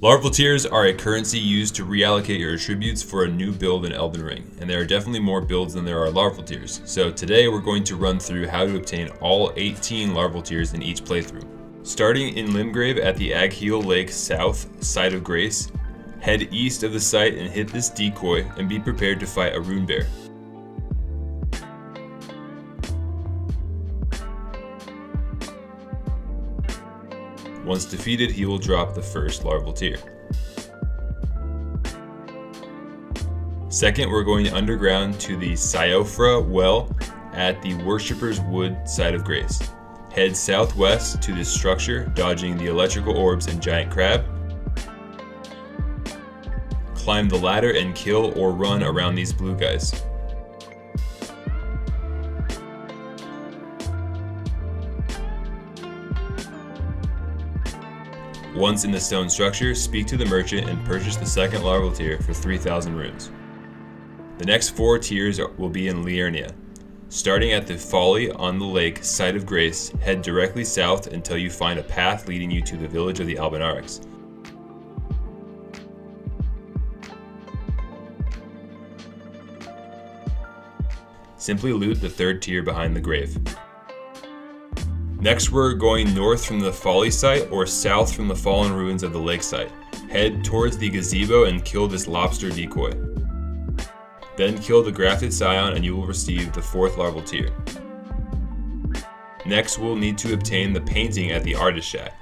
Larval Tears are a currency used to reallocate your attributes for a new build in Elden Ring, and there are definitely more builds than there are Larval Tears. So today we're going to run through how to obtain all 18 Larval Tears in each playthrough. Starting in Limgrave at the Agheel Lake South, Site of Grace, head east of the site and hit this decoy and be prepared to fight a rune bear. Once defeated, he will drop the first Larval Tear. Second, we're going underground to the Siofra Well at the Worshipper's Wood Site of Grace. Head southwest to this structure, dodging the electrical orbs and giant crab. Climb the ladder and kill or run around these blue guys. Once in the stone structure, speak to the merchant and purchase the second Larval Tear for 3,000 runes. The next 4 tiers will be in Liurnia. Starting at the Folly on the Lake Site of Grace, head directly south until you find a path leading you to the village of the Albinaurics. Simply loot the 3rd tier behind the grave. Next, we're going north from the Folly site or south from the fallen ruins of the lake site. Head towards the gazebo and kill this lobster decoy. Then kill the grafted scion and you will receive the 4th Larval Tear. Next, we'll need to obtain the painting at the Artist Shack.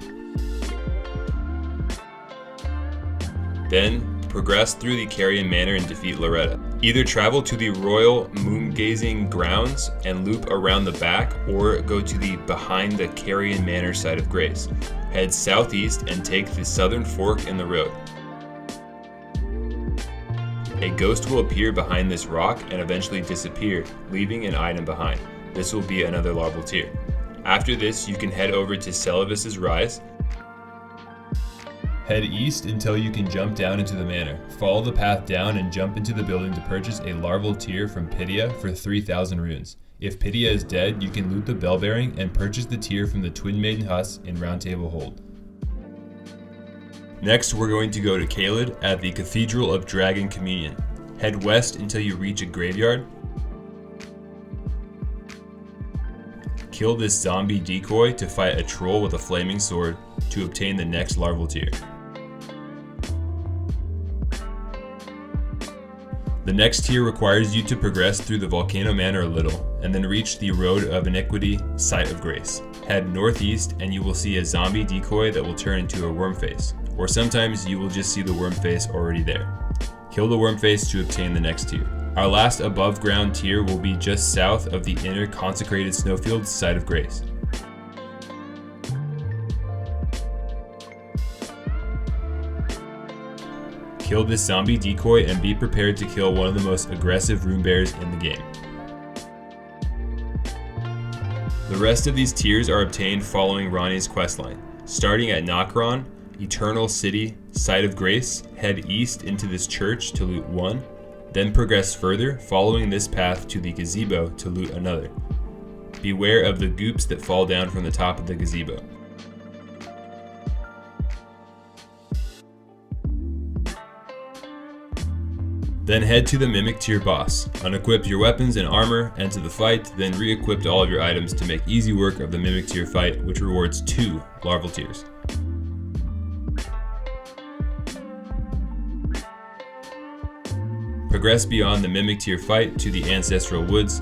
Then, progress through the Carrion Manor and defeat Loretta. Either travel to the Royal Moongazing Grounds and loop around the back, or go to the behind the Carrion Manor Site of Grace. Head southeast and take the southern fork in the road. A ghost will appear behind this rock and eventually disappear, leaving an item behind. This will be another Larval Tear. After this, you can head over to Celavis's Rise. Head east until you can jump down into the manor. Follow the path down and jump into the building to purchase a Larval Tear from Pydia for 3,000 runes. If Pydia is dead, you can loot the bell bearing and purchase the tear from the Twin Maiden Husk in Round Table Hold. Next, we're going to go to Caelid at the Cathedral of Dragon Communion. Head west until you reach a graveyard. Kill this zombie decoy to fight a troll with a flaming sword to obtain the next Larval Tear. The next tier requires you to progress through the Volcano Manor a little, and then reach the Road of Iniquity Site of Grace. Head northeast and you will see a zombie decoy that will turn into a worm face, or sometimes you will just see the worm face already there. Kill the worm face to obtain the next tier. Our last above ground tier will be just south of the inner consecrated snowfield Site of Grace. Kill this zombie decoy and be prepared to kill one of the most aggressive rune bears in the game. The rest of these tiers are obtained following Ronnie's questline. Starting at Nokron, Eternal City, Site of Grace, head east into this church to loot 1, then progress further, following this path to the gazebo to loot another. Beware of the goops that fall down from the top of the gazebo. Then head to the Mimic Tier boss. Unequip your weapons and armor, enter the fight, then re-equip all of your items to make easy work of the Mimic Tier fight, which rewards 2 Larval Tears. Progress beyond the Mimic Tier fight to the Ancestral Woods.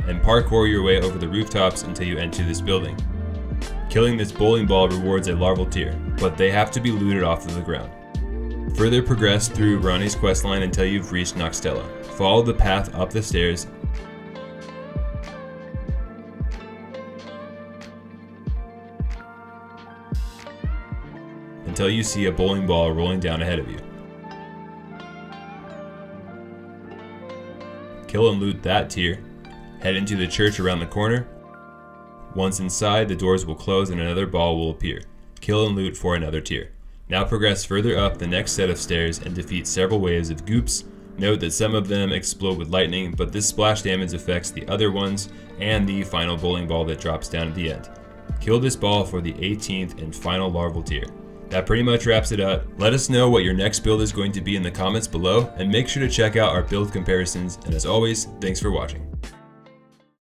And parkour your way over the rooftops until you enter this building. Killing this bowling ball rewards a Larval Tear, but they have to be looted off of the ground. Further progress through Ronnie's questline until you've reached Noxtella. Follow the path up the stairs until you see a bowling ball rolling down ahead of you. Kill and loot that tier. Head into the church around the corner. Once inside, the doors will close and another ball will appear. Kill and loot for another tier. Now progress further up the next set of stairs and defeat several waves of goops, Note that some of them explode with lightning, but this splash damage affects the other ones and the final bowling ball that drops down at the end. Kill this ball for the 18th and final Larval Tear. That pretty much wraps it up. Let us know what your next build is going to be in the comments below, and make sure to check out our build comparisons, and as always, thanks for watching.